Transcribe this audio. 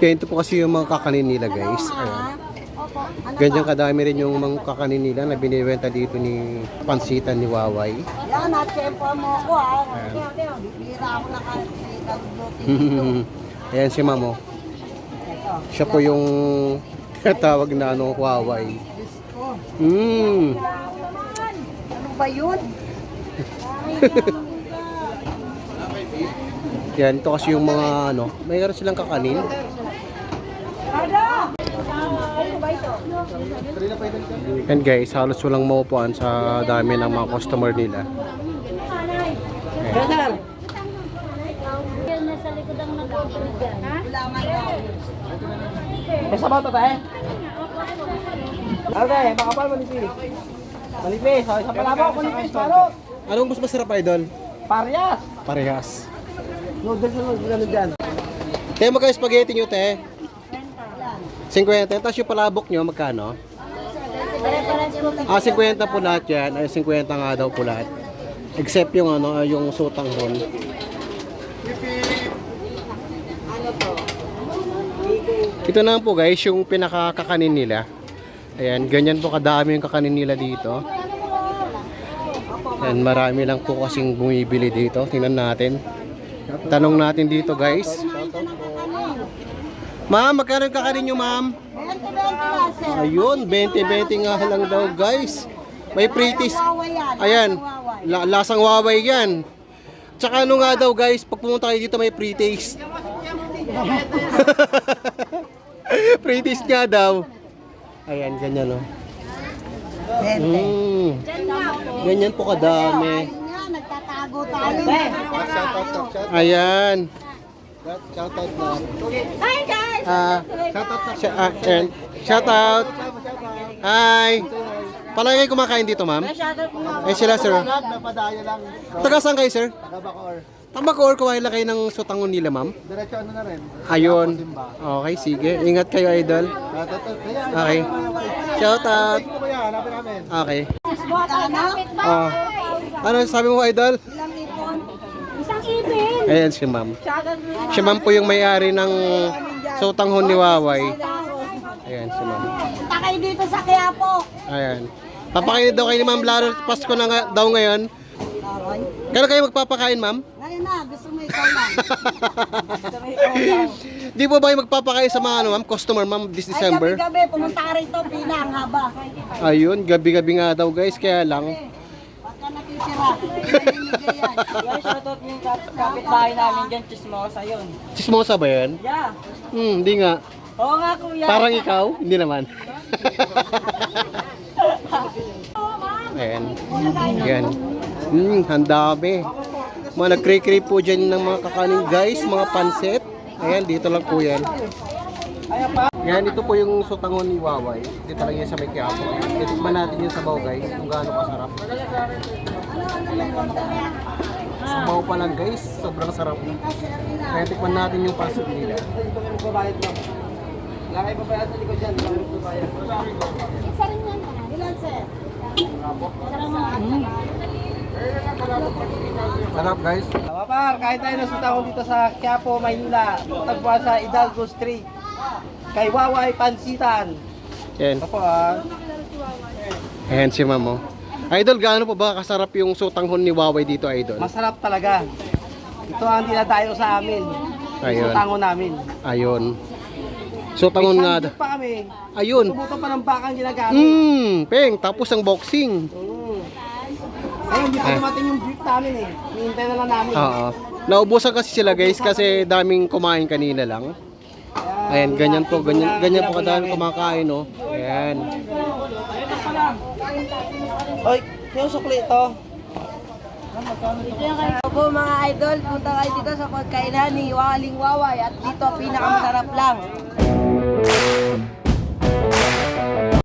Yan, ito po kasi yung mga kakanin nila guys. Ayan. Ganyan kadami rin yung mga kakanin nila na binibenta dito ni Pansitan ni Waway. Yan, na-tempo mo ako ha. Bibira ako na kasi. Ayan si Mamo. Siya po yung tawag na ano, Waway. Ano ba yun? Yan, ito kasi yung mga ano, mayroon silang kakanin. And guys, halos walang maupuan sa dami ng mga customer nila. Ayan. Nasa likod ang nag-operate dyan. Basta ba ito tayo? Okay, makapal manipis. Manipis, so isang palabaw, manipis, parot. Anong mas masarap, idol? Parehas. Parehas. Noodles na noodles dyan. Te, magkano spaghetti nyo, te? 50. Tapos yung palabok nyo, magkano? 50 po lahat yan. Ay, 50 nga daw po lahat. Except yung ano, yung sutanghon. Ito na po guys, yung pinakakakanin nila. Ayan, ganyan po kadami yung kakanin nila dito. Ayan, marami lang po kasing bumibili dito. Tingnan natin. Tanong natin dito guys. Ma'am, magkano yung kakanin nyo, ma'am? 20-20 Ayun, 20-20 nga lang daw guys. May pre-taste. Ayan, lasang Waway yan. Tsaka ano nga daw guys, pag pumunta kayo dito may pre-taste. Pre-taste nga daw. Ayan, ganyan o. Ganyan po kadami. Nagtatago tayo. Ayan. Shoutout na. Hi guys! Shout out. Hi. Palagi kumakain dito, ma'am? Eh sila, sir. Napadaya lang. Taga saan kayo, sir? Taga-Bacoor. Tabacoor, kumain lang kayo ng sutangon nila, ma'am? Diretso ano na rin. Ayun. Okay, sige. Ingat kayo, idol. Okay. Shout out. Ito ba yan? Hanapin namin. Okay. Oh. Ano sabi mo, idol? Isang ipin. Ayan si ma'am. Si ma'am po yung may-ari ng sutanghon ni Waway. Ayan si ma'am. Punta kayo dito sa Quiapo. Ayan. Papakain daw kayo ni ma'am, lalo Pasko na daw ngayon. Kailan kayo magpapakain, ma'am? Ngayon na, gusto mo ikaw lang. Di po ba kayo magpapakain sa mga ano, ma'am, customer, ma'am, this Ay, December? gabi-gabi, pumunta ka rito, pila ang haba. Ayun, gabi-gabi nga daw guys, kaya lang. Pagka nakitira, pinamimigay yan. Yan, shoutout yung kapitbahay namin dyan, Chismosa yun. Chismosa ba yan? Yeah. Hindi nga. Oo nga kuya. Parang ikaw? Hindi naman. Ayan. Ayan. Ang dami. Mga nagkri-crave po dyan ng mga kakanin guys, mga pansit. Ayan, dito lang po yan. Yan, ito po yung sutangon ni Waway. Dito lang yan sa may Quiapo. Titikman natin yung sabaw guys, kung gaano kasarap. Sabaw pa lang guys, sobrang sarap. Kaya tikman natin yung pansit nila. Lakay pa sa likod dyan. Isa rin yan. Ilan, sir? Sarap guys. Kapapar, kahit tayo na sutangon dito sa Quiapo, Maynila. Tagpuan sa Hidalgo Street. Kay Waway Pansitan. Yan. Opo ah. Ayan si ma'am oh. Idol, gaano po ba kasarap yung sutanghon ni Waway dito, idol? Masarap talaga. Ito ang dinadayo sa amin. Ayun. Sutangon namin. Ayun. Sutanghon nga. May pa kami. Ayun. Tumuto pa ng bakang ginagamit. Peng, tapos ang boxing. Ayun, hindi pa dumating yung brief namin eh. Hinihintay na lang namin. Oo. Naubusan kasi sila guys kasi daming kumain kanina lang. Ayan, ganyan po kadami kumakain, no. Ayan. Oy, yung sukli ito. Opo mga idol, punta kayo dito sa pagkainan ni Waling Waway at dito pinakamasarap lang.